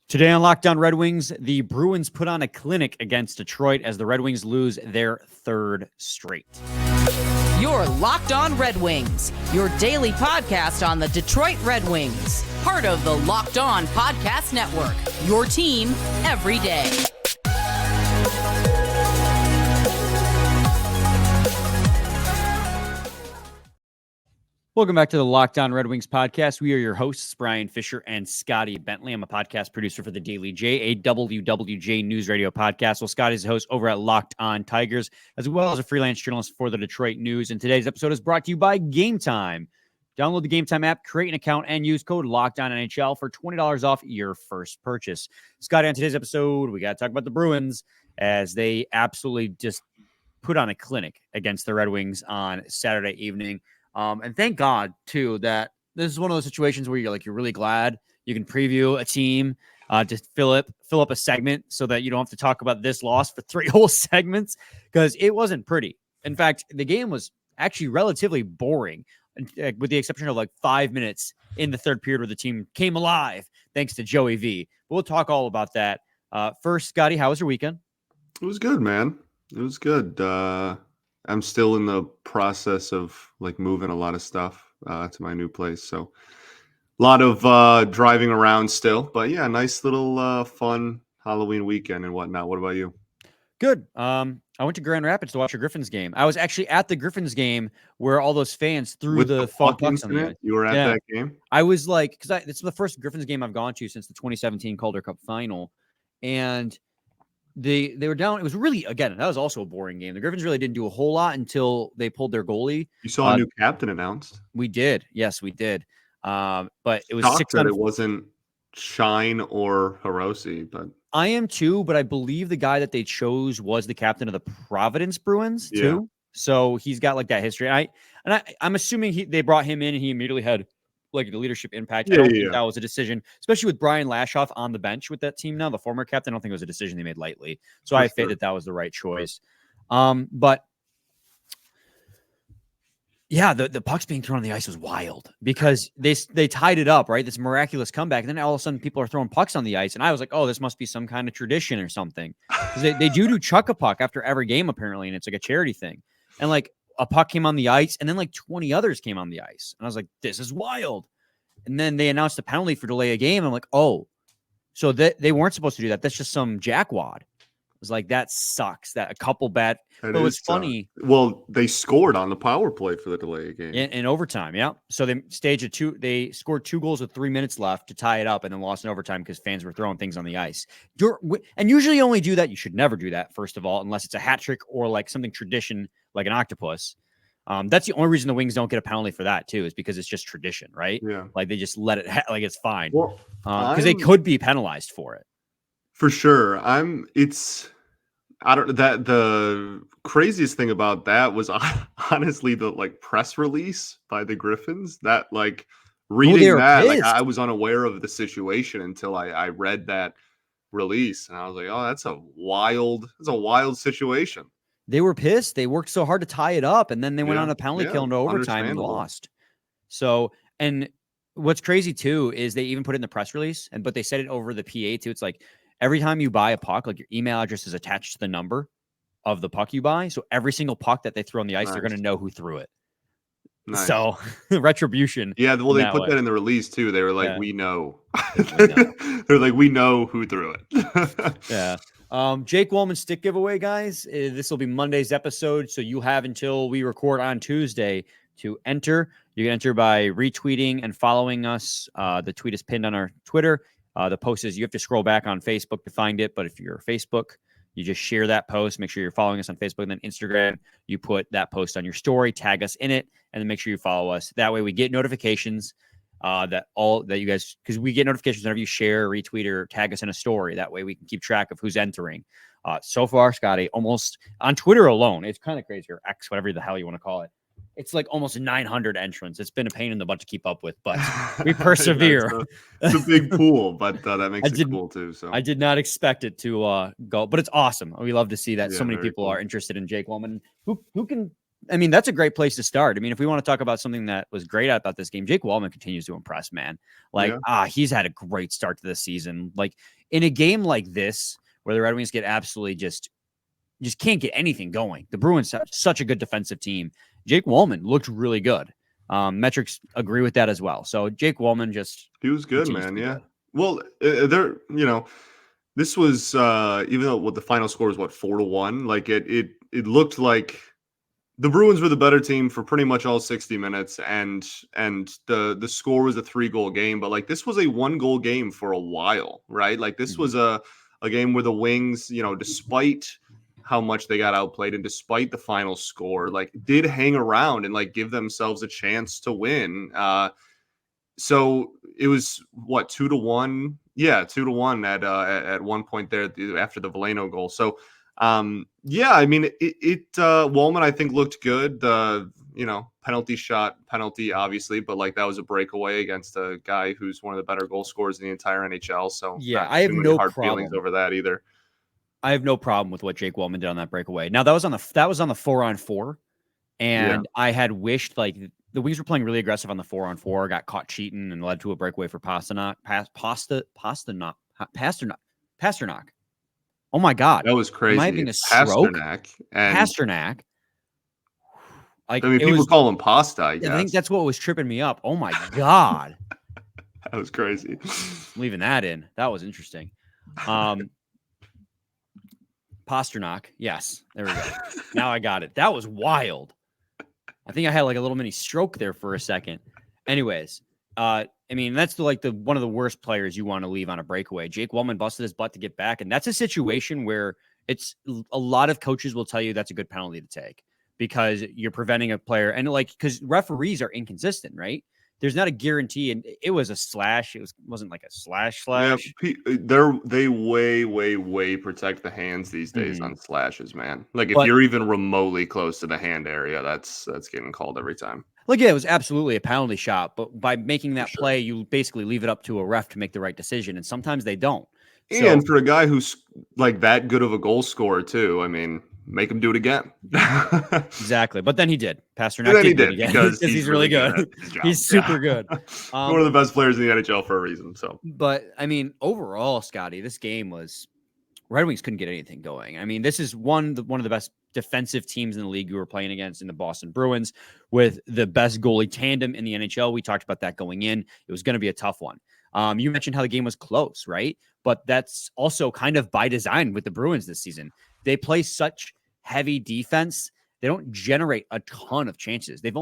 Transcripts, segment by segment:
Today on Locked On Red Wings, the Bruins put on a clinic against Detroit as the Red Wings lose their third straight. You're Locked On Red Wings, your daily podcast on the Detroit Red Wings. Part of the Locked On Podcast Network, your team every day. Welcome back to the Locked On Red Wings podcast. We are your hosts, Brian Fisher and Scotty Bentley. I'm a podcast producer for the Daily J, a WWJ News Radio podcast. Well, Scotty's the host over at Locked On Tigers, as well as a freelance journalist for the Detroit News. And today's episode is brought to you by Game Time. Download the Game Time app, create an account, and use code Locked On NHL for $20 off your first purchase. Scotty, on today's episode, we got to talk about the Bruins as they absolutely just put on a clinic against the Red Wings on Saturday evening. And thank God, too, that this is one of those situations where you're really glad you can preview a team to fill up a segment so that you don't have to talk about this loss for 3 whole segments, because it wasn't pretty. In fact, the game was actually relatively boring, with the exception of 5 minutes in the third period where the team came alive thanks to Joey V. We'll talk all about that. First, Scotty, how was your weekend? It was good, man. It was good. I'm still in the process of moving a lot of stuff to my new place. So a lot of driving around still, but yeah, nice little fun Halloween weekend and whatnot. What about you? Good. I went to Grand Rapids to watch a Griffins game. I was actually at the Griffins game where all those fans threw the foam pucks on the ice. You were at that game? I was because it's the first Griffins game I've gone to since the 2017 Calder Cup final. And they were down. It was really, again, that was also a boring game. The Griffins really didn't do a whole lot until they pulled their goalie. You saw a new captain announced. We did. Yes, we did. But it was shocked that it wasn't Shine or Hiroshi, but I am too, but I believe the guy that they chose was the captain of the Providence Bruins too. Yeah. So he's got that history. I'm assuming they brought him in and he immediately had the leadership impact. I don't think that was a decision, especially with Brian Lashoff on the bench with that team now, the former captain. I don't think it was a decision they made lightly. So I think that was the right choice. But yeah, the pucks being thrown on the ice was wild because they tied it up, right? This miraculous comeback. And then all of a sudden people are throwing pucks on the ice. And I was like, oh, this must be some kind of tradition or something. Because they do chuck a puck after every game, apparently. And it's a charity thing. And a puck came on the ice, and then 20 others came on the ice. And I was like, this is wild. And then they announced a penalty for delay a game. I'm like, oh, so they weren't supposed to do that. That's just some jackwad. It was that sucks. That a couple bad. But it was funny. Well, they scored on the power play for the delay game. In overtime, yeah. So they staged they scored 2 goals with 3 minutes left to tie it up, and then lost in overtime because fans were throwing things on the ice. And usually you only do that. You should never do that, first of all, unless it's a hat trick or something tradition like an octopus. That's the only reason the Wings don't get a penalty for that too, is because it's just tradition, right? Yeah. They just let it it's fine. Well, because they could be penalized for it. For sure. The craziest thing about that was honestly the press release by the Griffins that reading that, I was unaware of the situation until I read that release, and I was like, oh, that's a wild situation. They were pissed. They worked so hard to tie it up, and then they went on a penalty kill into overtime and lost. So, and what's crazy too is they even put it in the press release, but they said it over the PA too. It's every time you buy a puck, your email address is attached to the number of the puck you buy. So every single puck that they throw on the ice, they're going to know who threw it. Nice. So retribution. Yeah. Well, they put that in the release too. They were like, we know. They're like, we know who threw it. Yeah. Jake Wallman stick giveaway, guys. This will be Monday's episode. So you have until we record on Tuesday to enter. You can enter by retweeting and following us. The tweet is pinned on our Twitter. The post is, you have to scroll back on Facebook to find it. But if you're Facebook, you just share that post. Make sure you're following us on Facebook, and then Instagram. You put that post on your story, tag us in it, and then make sure you follow us. That way we get notifications that you guys, because we get notifications whenever you share, retweet, or tag us in a story. That way we can keep track of who's entering. So far, Scotty, almost on Twitter alone, it's kind of crazy, or X, whatever the hell you want to call it. It's almost 900 entrants. It's been a pain in the butt to keep up with, but we persevere. It's a big pool, but that makes it cool too. So I did not expect it to go, but it's awesome. We love to see that so many people are interested in Jake Wallman. Who can I mean, that's a great place to start. I mean, if we want to talk about something that was great about this game, Jake Wallman continues to impress, man. Like, he's had a great start to the season. Like, in a game like this, where the Red Wings get absolutely just can't get anything going. The Bruins have such a good defensive team. Jake Wallman looked really good. Metrics agree with that as well. So Jake Wallman he was good, man. Yeah. Good. Well, this was even though what the final score was 4-1, like it looked like the Bruins were the better team for pretty much all 60 minutes, and the score was a 3-goal game, but like this was a 1-goal game for a while, right? Like this was a game where the Wings, despite how much they got outplayed and despite the final score, like did hang around and like give themselves a chance to win. So it was 2-1. Yeah, 2-1 at one point there after the Veleno goal. So I mean Wallman I think looked good. Penalty obviously, but like that was a breakaway against a guy who's one of the better goal scorers in the entire NHL. So yeah, I have no hard feelings over that either. I have no problem with what Jake Wallman did on that breakaway. Now that was on the 4-on-4, and I had wished like the Wings were playing really aggressive on the 4-on-4, got caught cheating and led to a breakaway for Pasternak. Oh my God, that was crazy. Am I having a stroke? Pasternak. Like, I mean, people call him Pasta. I guess. I think that's what was tripping me up. Oh my God, that was crazy. Leaving that in, that was interesting. Pasternak. Yes, there we go. Now I got it. That was wild. I think I had like a little mini stroke there for a second. Anyways, I mean, that's one of the worst players you want to leave on a breakaway. Jake Wallman busted his butt to get back, and that's a situation where it's a lot of coaches will tell you that's a good penalty to take because you're preventing a player, and like because referees are inconsistent, right? There's not a guarantee, and it was a slash. Wasn't like a slash. Yeah, they way protect the hands these days on slashes, man. Like if you're even remotely close to the hand area, that's getting called every time. Like, yeah, it was absolutely a penalty shot, but by making that play, you basically leave it up to a ref to make the right decision, and sometimes they don't. And for a guy who's like that good of a goal scorer too, I mean, make him do it again. Exactly. But then he did. Pasternak did it again because he's really good. He's super good. One of the best players in the NHL for a reason. So, but I mean, overall, Scotty, this game was Red Wings couldn't get anything going. I mean, this is one of the best defensive teams in the league you were playing against in the Boston Bruins with the best goalie tandem in the NHL. We talked about that going in. It was going to be a tough one. You mentioned how the game was close, right? But that's also kind of by design with the Bruins this season. They play such heavy defense. They don't generate a ton of chances. They've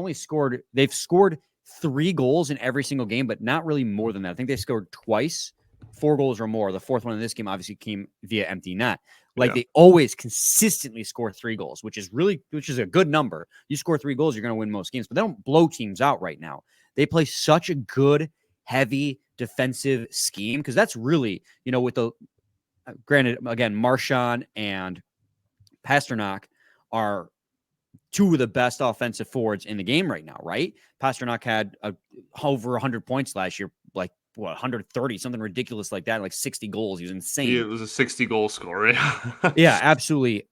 scored 3 goals in every single game, but not really more than that. I think they scored twice, 4 goals or more. The fourth one in this game obviously came via empty net. Like they always consistently score 3 goals, which is a good number. You score 3 goals, you're going to win most games, but they don't blow teams out right now. They play such a good, heavy defensive scheme because that's really, with the granted, again, Marchand and Pasternak are 2 of the best offensive forwards in the game right now, right? Pasternak had over 100 points last year, like 130, something ridiculous like that, like 60 goals. He was insane. Yeah, it was a 60-goal score. Yeah, absolutely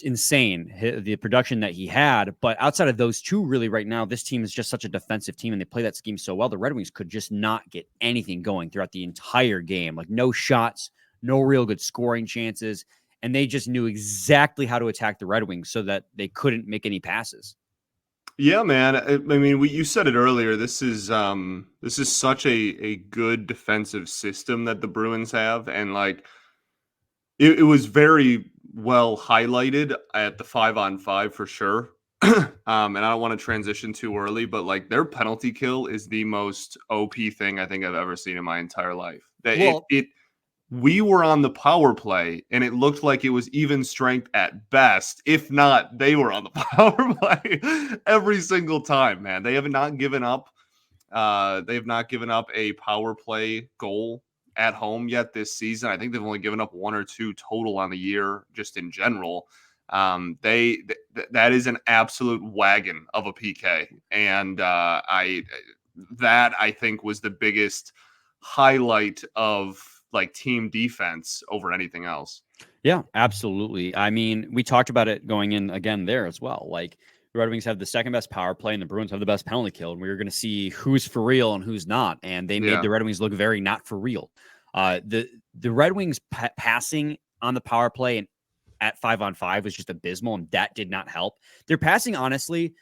insane, the production that he had. But outside of those 2, really right now, this team is just such a defensive team, and they play that scheme so well. The Red Wings could just not get anything going throughout the entire game. Like no shots, no real good scoring chances. And they just knew exactly how to attack the Red Wings so that they couldn't make any passes. Yeah, man. I mean, you said it earlier. This is such a good defensive system that the Bruins have, and like it was very well highlighted at the 5-on-5 for sure. And I don't want to transition too early, but like their penalty kill is the most OP thing I think I've ever seen in my entire life. We were on the power play, and it looked like it was even strength at best. If not, they were on the power play every single time, man. They have not given up. They have not given up a power play goal at home yet this season. I think they've only given up 1 or 2 total on the year, just in general. That is an absolute wagon of a PK, and I think was the biggest highlight of like team defense over anything else. Yeah, absolutely. I mean, we talked about it going in again there as well. Like The Red Wings have the second best power play, and the Bruins have the best penalty kill. And we were going to see who's for real and who's not. And they made the Red Wings look very not for real. The Red Wings passing on the power play and at 5-on-5 was just abysmal, and that did not help. Their passing, honestly,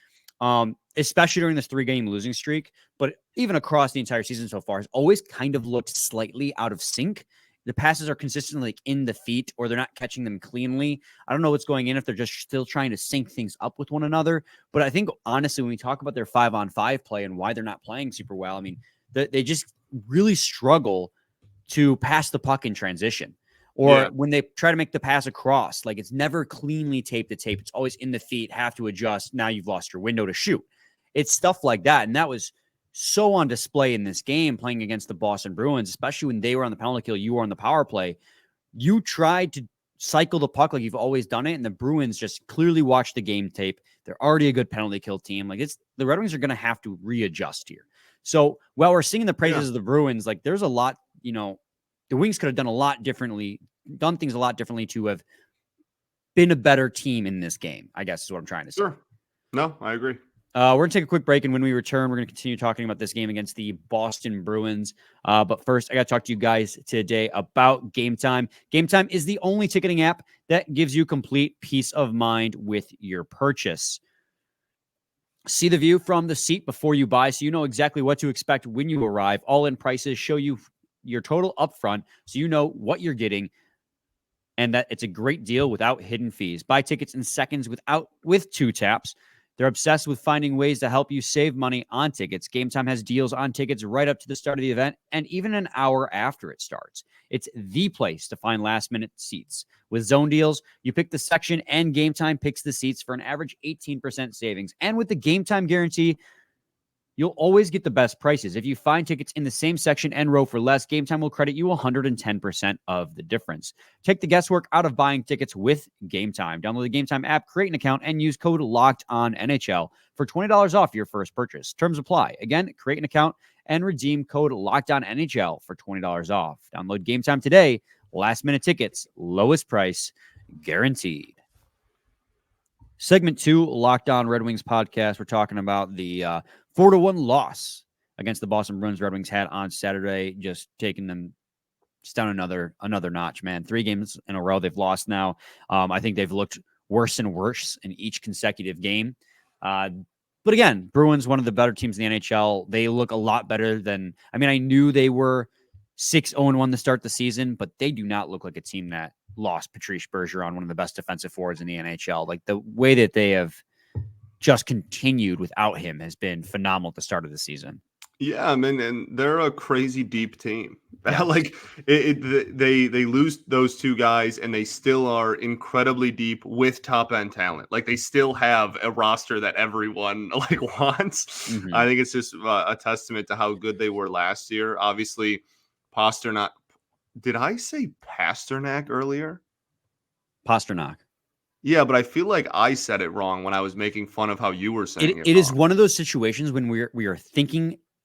especially during this 3-game losing streak, but even across the entire season so far, has always kind of looked slightly out of sync. The passes are consistently like in the feet, or they're not catching them cleanly. I don't know what's going in, if they're just still trying to sync things up with one another. But I think, honestly, when we talk about their 5-on-5 play and why they're not playing super well, I mean, they just really struggle to pass the puck in transition. Or when they try to make the pass across, like it's never cleanly taped to tape. It's always in the feet, have to adjust. Now you've lost your window to shoot. It's stuff like that. And that was so on display in this game playing against the Boston Bruins, especially when they were on the penalty kill, you were on the power play. You tried to cycle the puck like you've always done it, and the Bruins just clearly watched the game tape. They're already a good penalty kill team. Like the Red Wings are going to have to readjust here. So while we're singing the praises of the Bruins, like there's a lot, the Wings could have done things a lot differently to have been a better team in this game, I guess is what I'm trying to say. Sure. No, I agree. We're going to take a quick break, and when we return, we're going to continue talking about this game against the Boston Bruins. But first, I got to talk to you guys today about Game Time. Game Time is the only ticketing app that gives you complete peace of mind with your purchase. See the view from the seat before you buy, so you know exactly what to expect when you arrive. All-in prices show you your total upfront, so you know what you're getting, and that it's a great deal without hidden fees. Buy tickets in seconds with 2 taps. They're obsessed with finding ways to help you save money on tickets. Game Time has deals on tickets right up to the start of the event and even an hour after it starts. It's the place to find last-minute seats. With zone deals, you pick the section and Game Time picks the seats for an average 18% savings. And with the Game Time guarantee, you'll always get the best prices. If you find tickets in the same section and row for less, Game Time will credit you 110% of the difference. Take the guesswork out of buying tickets with Game Time. Download the Game Time app, create an account, and use code LOCKEDONNHL for $20 off your first purchase. Terms apply. Again, create an account and redeem code LOCKEDONNHL for $20 off. Download Game Time today. Last-minute tickets, lowest price, guaranteed. Segment 2, Locked On Red Wings podcast. We're talking about the 4-1 loss against the Boston Bruins Red Wings had on Saturday, just taking them just down another notch, man. 3 games in a row they've lost now. I think they've looked worse and worse in each consecutive game. But again, Bruins, one of the better teams in the NHL. They look a lot better than, I knew they were 6-0-1 to start the season, but they do not look like a team that lost Patrice Bergeron, one of the best defensive forwards in the NHL. Like the way that they have just continued without him has been phenomenal at the start of the season. Yeah, I mean, and they're a crazy deep team. Yeah. They lose those 2 guys, and they still are incredibly deep with top end talent. Like they still have a roster that everyone wants. Mm-hmm. I think it's just a testament to how good they were last year. Obviously, Pasternak. Did I say Pasternak earlier? Pasternak. Yeah, but I feel like I said it wrong when I was making fun of how you were saying it. It is one of those situations when we are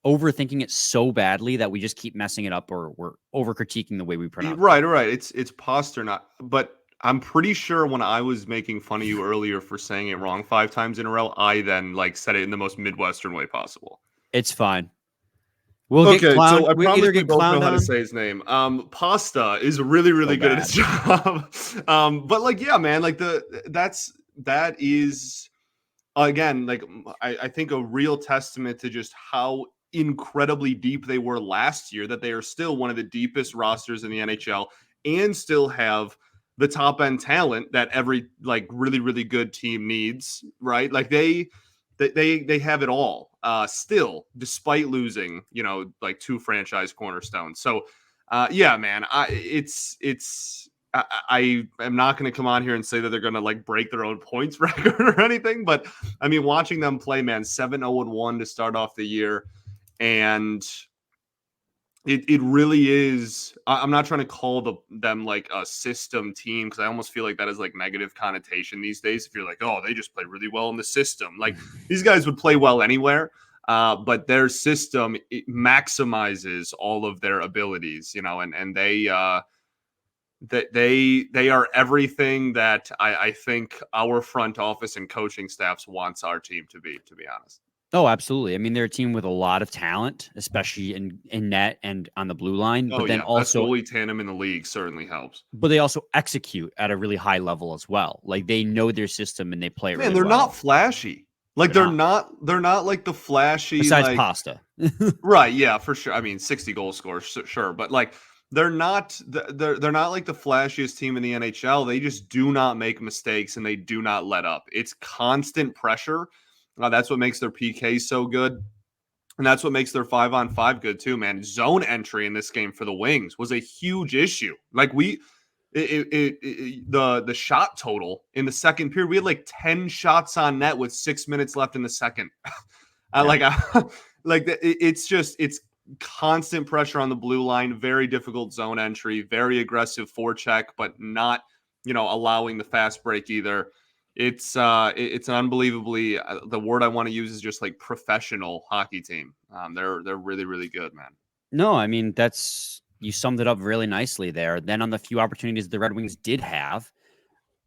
overthinking it so badly that we just keep messing it up, or we're over critiquing the way we pronounce it. Right. It's Pasternak, but I'm pretty sure when I was making fun of you earlier for saying it wrong 5 times in a row, I then said it in the most Midwestern way possible. It's fine. So I promise we both know how to say his name. Pasta is really, really good at his job. But yeah, man, that is again, I think a real testament to just how incredibly deep they were last year, that they are still one of the deepest rosters in the NHL and still have the top end talent that every really, really good team needs, right? Like they have it all still, despite losing, 2 franchise cornerstones. So yeah, man, I am not going to come on here and say that they're going to break their own points record or anything, but watching them play, man, 7-0-1 to start off the year. And it really is. I'm not trying to call them a system team, because I almost feel like that is negative connotation these days. If you're oh, they just play really well in the system, these guys would play well anywhere, but their system, it maximizes all of their abilities, and they that they are everything that I think our front office and coaching staffs wants our team to be honest. Oh, absolutely. I mean, they're a team with a lot of talent, especially in net and on the blue line. Oh, But then yeah. Best also, goalie tandem in the league certainly helps. but they also execute at a really high level as well. Like they know their system and they play it Man, really they're well. not flashy. Like They're they're not like the flashy besides like pasta. right, yeah, for sure. I mean, 60 goal scores, sure, but like they're not like the flashiest team in the NHL. They just do not make mistakes and they do not let up. It's constant pressure. That's what makes their PK so good. And that's what makes their 5-on-5 good too, man. Zone entry in this game for the Wings was a huge issue. Like the shot total in the second period, we had like 10 shots on net with 6 minutes left in the second. It's constant pressure on the blue line, very difficult zone entry, very aggressive forecheck, but not, allowing the fast break either. It's an unbelievably the word I want to use is just like professional hockey team. They're really, really good, man. No, I mean, you summed it up really nicely there. Then on the few opportunities the Red Wings did have,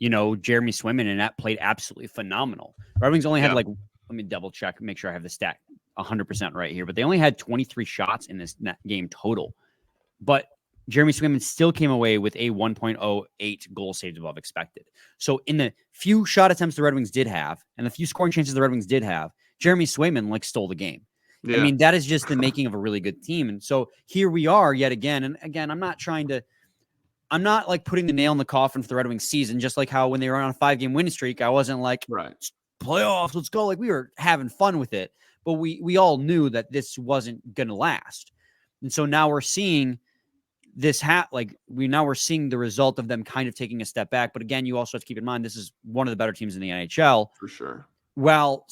Jeremy Swayman and that played absolutely phenomenal. Red Wings only had let me double check, make sure I have the stat 100% right here, but they only had 23 shots in this game total. But Jeremy Swayman still came away with a 1.08 goal saved above expected. So in the few shot attempts the Red Wings did have and the few scoring chances the Red Wings did have, Jeremy Swayman stole the game. Yeah. I mean, that is just the making of a really good team. And so here we are yet again. And again, I'm not putting the nail in the coffin for the Red Wings season, just like how when they were on a 5-game winning streak, I wasn't like, right, playoffs, let's go. Like we were having fun with it, but we all knew that this wasn't going to last. And so now we're seeing this we're seeing the result of them kind of taking a step back. But again, you also have to keep in mind, this is one of the better teams in the NHL. For sure. While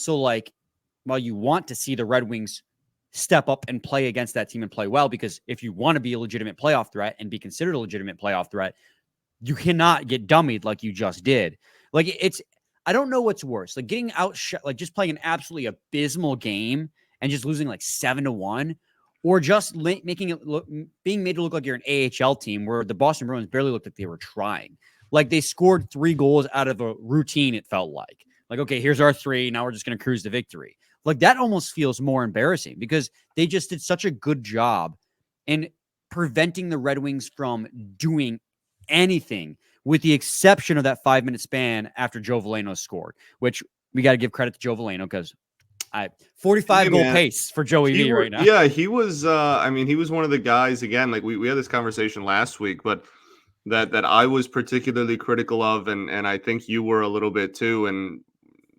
you want to see the Red Wings step up and play against that team and play well, because if you want to be a legitimate playoff threat and be considered a legitimate playoff threat, you cannot get dummied like you just did. I don't know what's worse, like getting outshot, like just playing an absolutely abysmal game and just losing 7-1, or just being made to look like you're an AHL team where the Boston Bruins barely looked like they were trying. Like they scored 3 goals out of a routine, it felt like. Like, okay, here's our 3. Now we're just going to cruise to victory. Like that almost feels more embarrassing because they just did such a good job in preventing the Red Wings from doing anything with the exception of that 5-minute span after Joe Veleno scored, which we got to give credit to Joe Veleno because 45 goal pace for Joey V right now. Yeah, he was, he was one of the guys, again, like we had this conversation last week, but that I was particularly critical of, and I think you were a little bit too, and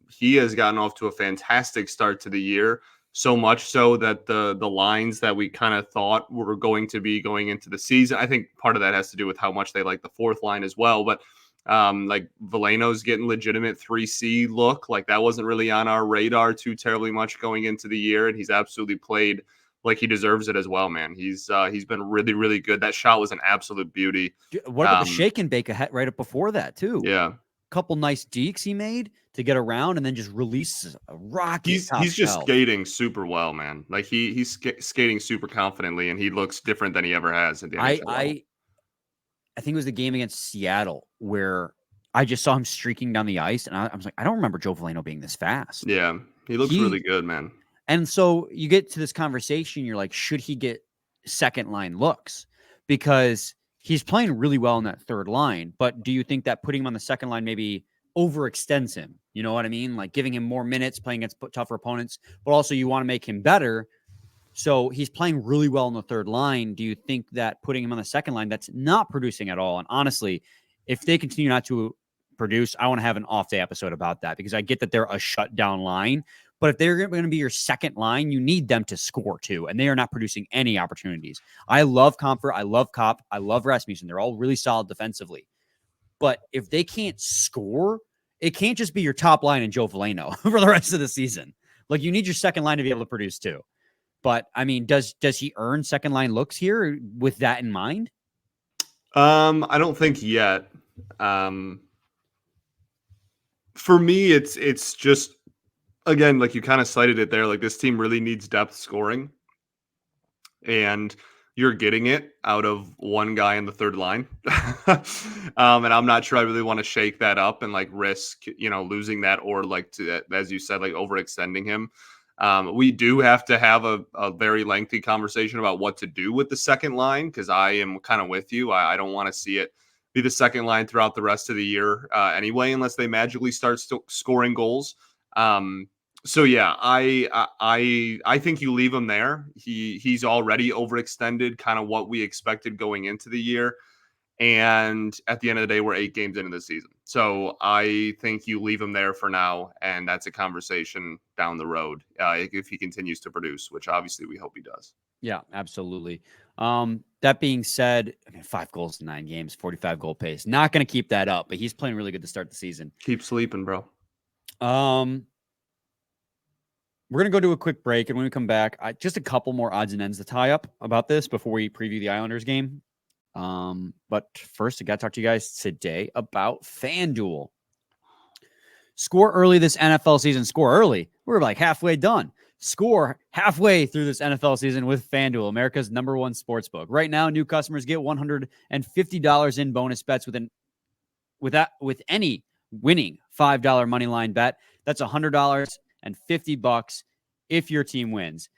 he has gotten off to a fantastic start to the year, so much so that the lines that we kind of thought were going to be going into the season, I think part of that has to do with how much they like the fourth line as well, but Veleno's getting legitimate 3C look. Like that wasn't really on our radar too terribly much going into the year, and he's absolutely played like he deserves it as well, man. He's been really, really good. That shot was an absolute beauty. What about the shake and bake right up before that too? Yeah. Couple nice dekes he made to get around and then just release a rocket. He's just skating super well, man. Like he's skating super confidently, and he looks different than he ever has at the NHL level. I think it was the game against Seattle where I just saw him streaking down the ice, and I was like, I don't remember Joe Veleno being this fast. Yeah, he looks really good, man. And so you get to this conversation, you're like, should he get second line looks? Because he's playing really well in that third line, but do you think that putting him on the second line maybe overextends him? You know what I mean? Like giving him more minutes, playing against tougher opponents, but also you want to make him better. So he's playing really well in the third line. Do you think that putting him on the second line that's not producing at all? And honestly, if they continue not to produce, I want to have an off day episode about that because I get that they're a shutdown line, but if they're going to be your second line, you need them to score too. And they are not producing any opportunities. I love Comfort. I love Kopp. I love Rasmussen. They're all really solid defensively. But if they can't score, it can't just be your top line and Joe Veleno for the rest of the season. Like you need your second line to be able to produce too. But I mean, does he earn second line looks here with that in mind? I don't think yet. For me, it's just, again, like you kind of cited it there, like this team really needs depth scoring. And you're getting it out of one guy in the third line. And I'm not sure I really want to shake that up and like risk, losing that, or like to, as you said, like overextending him. We do have to have a very lengthy conversation about what to do with the second line, because I am kind of with you. I don't want to see it be the second line throughout the rest of the year anyway, unless they magically start scoring goals. So yeah, I think you leave him there. He's already overextended, kind of what we expected going into the year. And at the end of the day, we're 8 games into the season. So I think you leave him there for now, and that's a conversation down the road if he continues to produce, which obviously we hope he does. Yeah, absolutely. That being said, 5 goals in 9 games, 45 goal pace. Not going to keep that up, but he's playing really good to start the season. Keep sleeping, bro. We're going to go to a quick break, and when we come back, just a couple more odds and ends to tie up about this before we preview the Islanders game. But first, I got to talk to you guys today about FanDuel. Score early this NFL season. Score early. We're like halfway done. Score halfway through this NFL season with FanDuel, America's #1 sportsbook. Right now, new customers get $150 in bonus bets with any winning $5 money line bet. That's $100 and $50 if your team wins.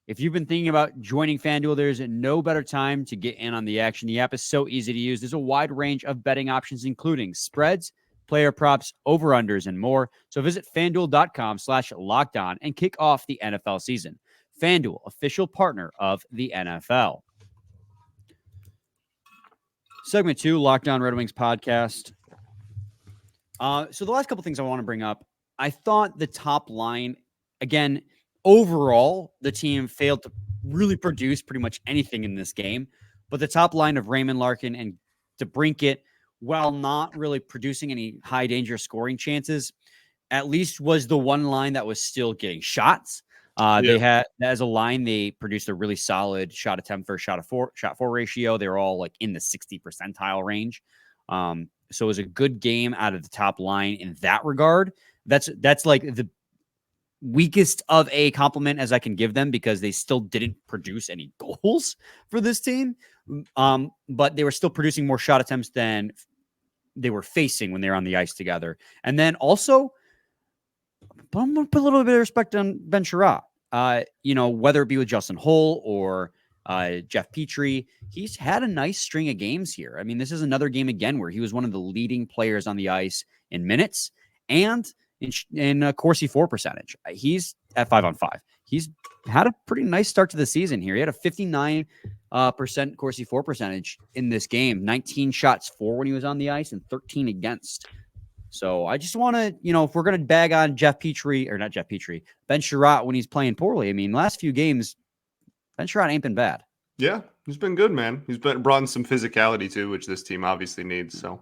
If you've been thinking about joining FanDuel, there's no better time to get in on the action. The app is so easy to use. There's a wide range of betting options, including spreads, player props, over-unders, and more. So visit FanDuel.com/lockedon and kick off the NFL season. FanDuel, official partner of the NFL. Segment 2, Locked On Red Wings podcast. So the last couple things I want to bring up, I thought the top line, again, overall, the team failed to really produce pretty much anything in this game. But the top line of Raymond Larkin and DeBrincat, while not really producing any high danger scoring chances, at least was the one line that was still getting shots. They had, as a line, they produced a really solid shot attempt for shot for ratio. They were all like in the 60 percentile range. So it was a good game out of the top line in that regard. That's like the weakest of a compliment as I can give them, because they still didn't produce any goals for this team. But they were still producing more shot attempts than they were facing when they were on the ice together. And then also, I'm going to put a little bit of respect on Ben Sherratt. Whether it be with Justin Hull or Jeff Petrie, he's had a nice string of games here. I mean, this is another game again where he was one of the leading players on the ice in minutes and in Corsi for percentage. He's at 5-on-5. He's had a pretty nice start to the season here. He had a 59% Corsi for percentage in this game, 19 shots for when he was on the ice and 13 against. So I just want to, if we're going to bag on Ben Sherratt when he's playing poorly, I mean, last few games, Ben Sherratt ain't been bad. Yeah, he's been good, man. He's brought in some physicality too, which this team obviously needs. So,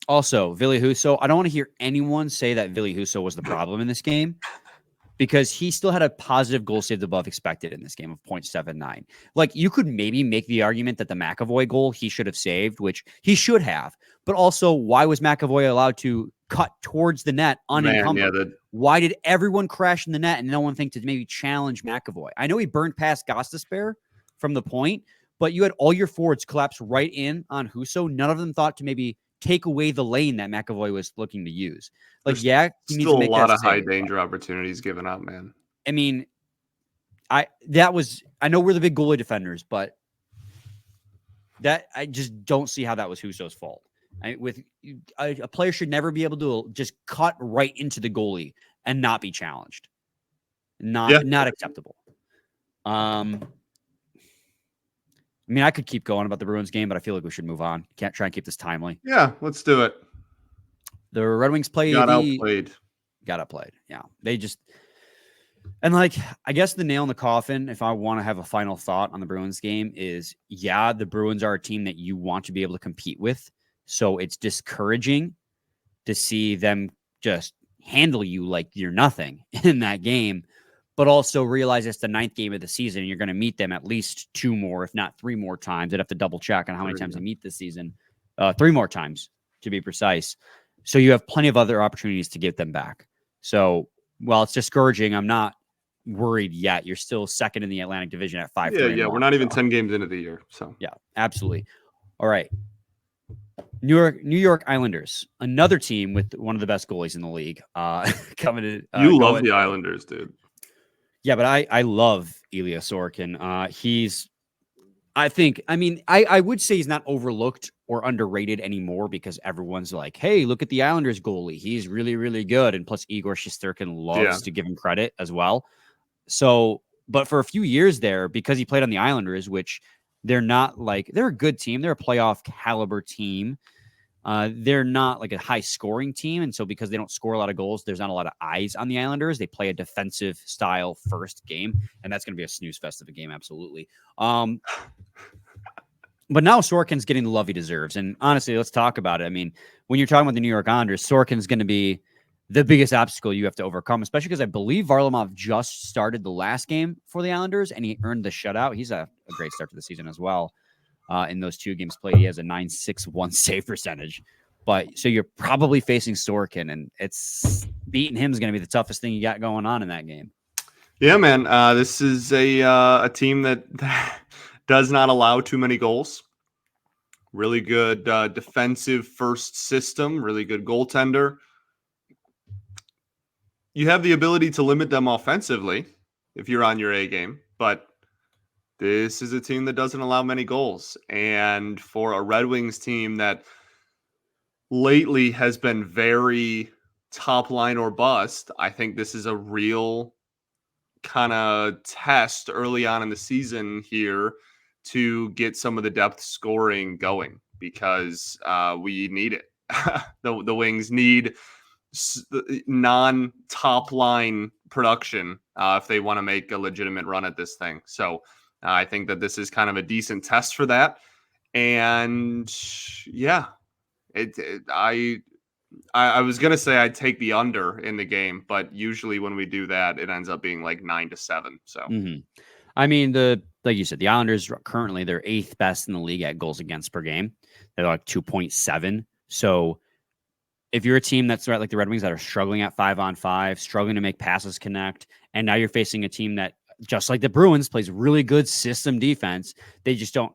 also, Ville Husso, I don't want to hear anyone say that Ville Husso was the problem in this game, because he still had a positive goal saved above expected in this game of 0.79. Like, you could maybe make the argument that the McAvoy goal he should have saved, which he should have. But also, why was McAvoy allowed to cut towards the net unencumbered? Why did everyone crash in the net and no one think to maybe challenge McAvoy? I know he burned past Gostisbehere from the point, but you had all your forwards collapse right in on Husso. None of them thought to maybe take away the lane that McAvoy was looking to use. Like, he needs to make a lot of high danger opportunities given up, man. I mean, I know we're the big goalie defenders, but that I just don't see how that was Husso's fault. A player should never be able to just cut right into the goalie and not be challenged. Not acceptable. I mean, I could keep going about the Bruins game, but I feel like we should move on. Can't try and keep this timely. Yeah, let's do it. The Red Wings got outplayed. Yeah. They just, and like, I guess the nail in the coffin, if I want to have a final thought on the Bruins game, is the Bruins are a team that you want to be able to compete with. So it's discouraging to see them just handle you like you're nothing in that game, but also realize it's the 9th game of the season and you're going to meet them at least 2 more, if not 3 more times. I'd have to double check on how many times they meet this season. 3 more times to be precise. So you have plenty of other opportunities to get them back. So while it's discouraging, I'm not worried yet. You're still second in the Atlantic Division at 5-3. Yeah. We're not even 10 games into the year. So yeah, absolutely. All right. New York Islanders, another team with one of the best goalies in the league. Coming to you love the Islanders, dude. Yeah, but I love Ilya Sorokin. I would say he's not overlooked or underrated anymore because everyone's like, hey, look at the Islanders goalie. He's really, really good. And plus Igor Shesterkin loves to give him credit as well. So, but for a few years there, because he played on the Islanders, which they're a good team. They're a playoff caliber team. They're not like a high scoring team. And so because they don't score a lot of goals, there's not a lot of eyes on the Islanders. They play a defensive style first game, and that's going to be a snooze fest of a game. Absolutely. But now Sorokin's getting the love he deserves. And honestly, let's talk about it. I mean, when you're talking about the New York Islanders, Sorokin's going to be the biggest obstacle you have to overcome, especially because I believe Varlamov just started the last game for the Islanders and he earned the shutout. He's a great start to the season as well. In those 2 games played, he has a .961 save percentage. But so you're probably facing Sorokin, and it's beating him is going to be the toughest thing you got going on in that game. Yeah, man. This is a team that does not allow too many goals. Really good defensive first system. Really good goaltender. You have the ability to limit them offensively if you're on your A game, but this is a team that doesn't allow many goals. And for a Red Wings team that lately has been very top line or bust, I think this is a real kind of test early on in the season here to get some of the depth scoring going because we need it. The Wings need non-top line production if they want to make a legitimate run at this thing. So I think that this is kind of a decent test for that. And yeah, I was going to say I'd take the under in the game, but usually when we do that, it ends up being like 9-7. So, I mean, like you said, the Islanders currently they're 8th best in the league at goals against per game. They're like 2.7. So if you're a team that's like the Red Wings that are struggling at 5-on-5, struggling to make passes connect, and now you're facing a team that, just like the Bruins, plays really good system defense. The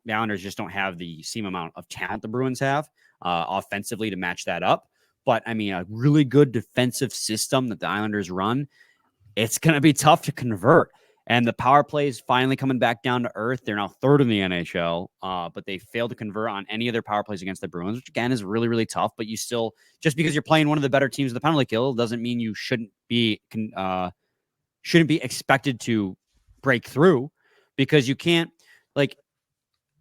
Islanders just don't have the same amount of talent the Bruins have offensively to match that up. But I mean, a really good defensive system that the Islanders run, it's going to be tough to convert. And the power play is finally coming back down to earth. They're now 3rd in the NHL, but they failed to convert on any of their power plays against the Bruins, which again is really, really tough. But you still, just because you're playing one of the better teams in the penalty kill, doesn't mean you shouldn't be expected to break through, because you can't, like,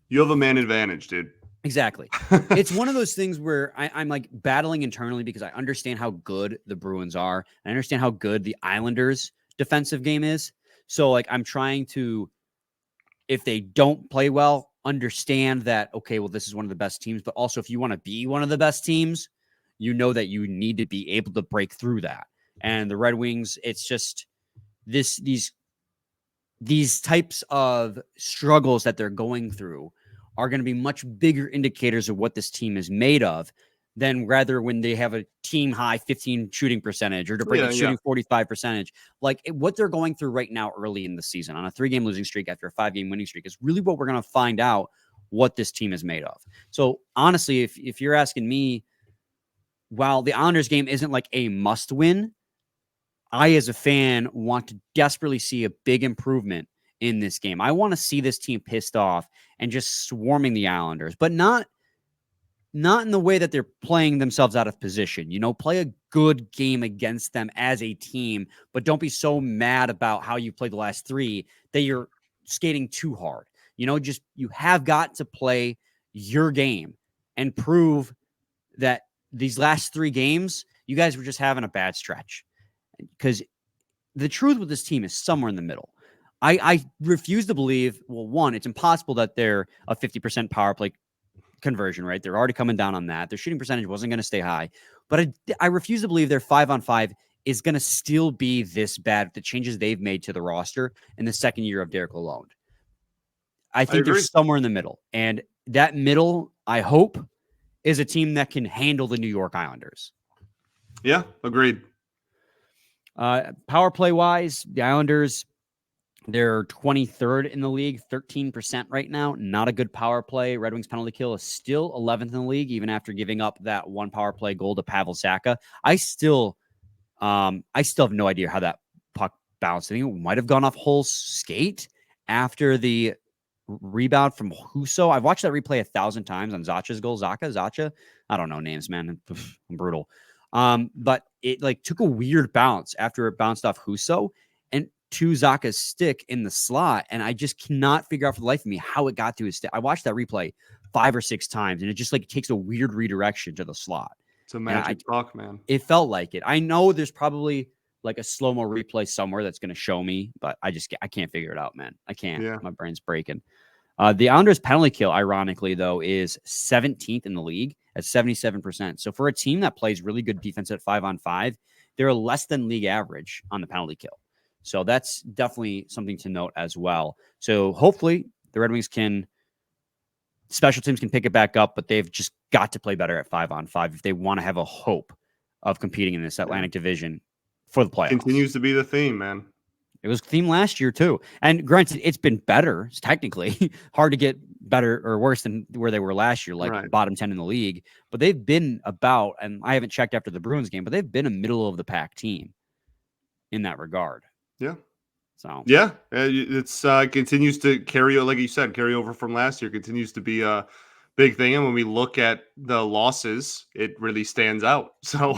you have a man advantage, dude. Exactly. It's one of those things where I'm like battling internally because I understand how good the Bruins are. I understand how good the Islanders defensive game is. So like I'm trying to, if they don't play well, understand that, okay, well, this is one of the best teams, but also if you want to be one of the best teams, you know that you need to be able to break through that. And the Red Wings, it's just these types of struggles that they're going through are going to be much bigger indicators of what this team is made of than rather when they have a team high 15 shooting percentage or shooting 45%. Like what they're going through right now early in the season on a 3-game losing streak after a 5-game winning streak is really what we're going to find out what this team is made of. So honestly, if you're asking me, while the Islanders game isn't like a must win, I, as a fan, want to desperately see a big improvement in this game. I want to see this team pissed off and just swarming the Islanders, but not in the way that they're playing themselves out of position. You know, play a good game against them as a team, but don't be so mad about how you played the last 3 that you're skating too hard. You know, just you have got to play your game and prove that these last 3 games, you guys were just having a bad stretch. Because the truth with this team is somewhere in the middle. I refuse to believe, well, one, it's impossible that they're a 50% power play conversion, right? They're already coming down on that. Their shooting percentage wasn't going to stay high. But I refuse to believe their 5-on-5 is going to still be this bad with the changes they've made to the roster in the second year of Derek Lalonde. I think they're somewhere in the middle. And that middle, I hope, is a team that can handle the New York Islanders. Yeah, agreed. Power play wise, the Islanders, They're 23rd in the league, 13% right now. Not a good power play. Red Wings penalty kill is still 11th in the league, even after giving up that one power play goal to Pavel Zacha. I still have no idea how that puck bounced. I think it might have gone off Hull's skate after the rebound from Husso. I've watched that replay 1,000 times on Zacha's goal. Zacha. I don't know names, man. I'm brutal. But it like took a weird bounce after it bounced off Husso and to Zacha's stick in the slot. And I just cannot figure out for the life of me how it got to his stick. I watched that replay 5 or 6 times and it just like takes a weird redirection to the slot. It's a magic puck, man. It felt like it. I know there's probably like a slow-mo replay somewhere that's going to show me, but I can't figure it out, man. I can't. Yeah. My brain's breaking. The Islanders penalty kill, ironically, though, is 17th in the league at 77%. So for a team that plays really good defense at 5-on-5, they're less than league average on the penalty kill. So that's definitely something to note as well. So hopefully the Red Wings special teams can pick it back up, but they've just got to play better at 5-on-5 if they want to have a hope of competing in this Atlantic Division for the playoffs. Continues to be the theme, man. It was the theme last year too. And granted, it's been better. It's technically hard to get better or worse than where they were last year, like bottom 10 in the league. But they've been about, and I haven't checked after the Bruins game, but they've been a middle of the pack team in that regard. Yeah. So yeah, it's continues to carry, like you said, carry over from last year. Continues to be a big thing, and when we look at the losses, it really stands out. So,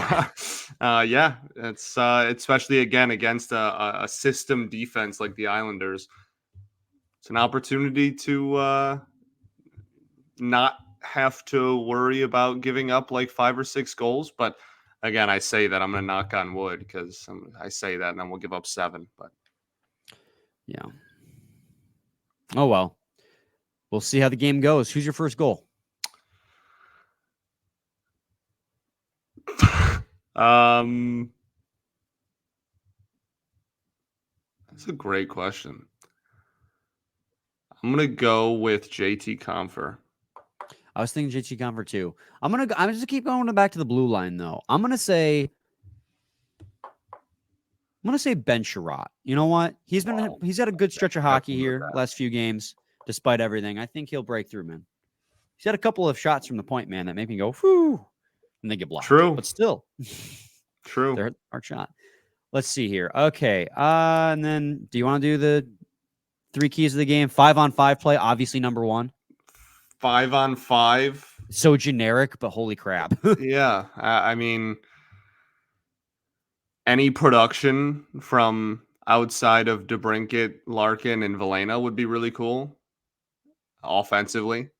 yeah, it's especially again against a system defense like the Islanders. It's an opportunity to not have to worry about giving up like 5 or 6 goals. But again, I say that I'm going to knock on wood because I say that, and then we'll give up 7. But yeah. Oh, well. We'll see how the game goes. Who's your first goal? That's a great question. I'm going to go with JT Compher. I was thinking JT Compher too. I'm just keep going back to the blue line though. I'm going to say Ben Sherratt. You know what? He's had a good stretch of hockey here last few games, despite everything. I think he'll break through, man. He's had a couple of shots from the point, man, that make me go, whew, and they get blocked. True. But still. True. They're hard shot. Let's see here. Okay. And then do you want to do the 3 keys of the game? 5-on-5 play, obviously number 1. 5-on-5. So generic, but holy crap. Yeah. I mean, any production from outside of DeBrincat, Larkin, and Veleno would be really cool offensively.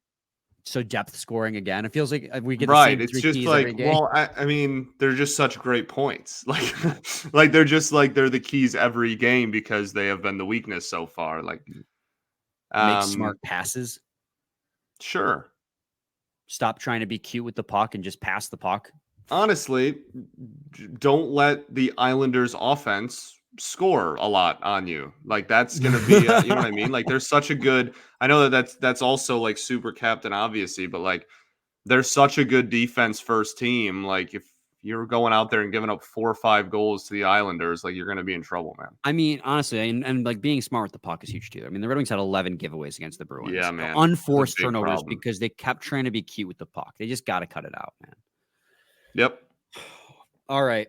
So depth scoring again. It feels like we get the same it's 3 just keys like, every game. well, I mean, they're just such great points. Like they're just like they're the keys every game because they have been the weakness so far. Like make smart passes. Sure. Stop trying to be cute with the puck and just pass the puck. Honestly, don't let the Islanders offense score a lot on you. Like that's going to be, you know what I mean? Like there's such a good, I know that's also like super captain, obviously, but like there's such a good defense first team. Like if you're going out there and giving up 4 or 5 goals to the Islanders, like you're going to be in trouble, man. I mean, honestly, and like being smart with the puck is huge too. I mean, the Red Wings had 11 giveaways against the Bruins. Yeah, man. Unforced turnovers because they kept trying to be cute with the puck. They just got to cut it out, man. Yep. All right.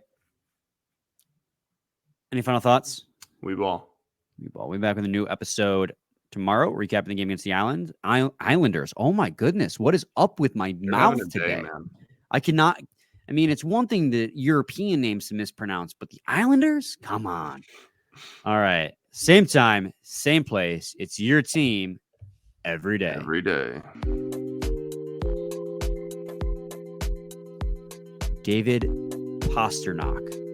Any final thoughts? We will. We'll be back with a new episode tomorrow, recapping the game against the Islanders. Oh my goodness, what is up with my mouth today? Man. I cannot. I mean, it's one thing the European names to mispronounce, but the Islanders? Come on. All right. Same time, same place. It's your team every day. Every day. David Pastrnak.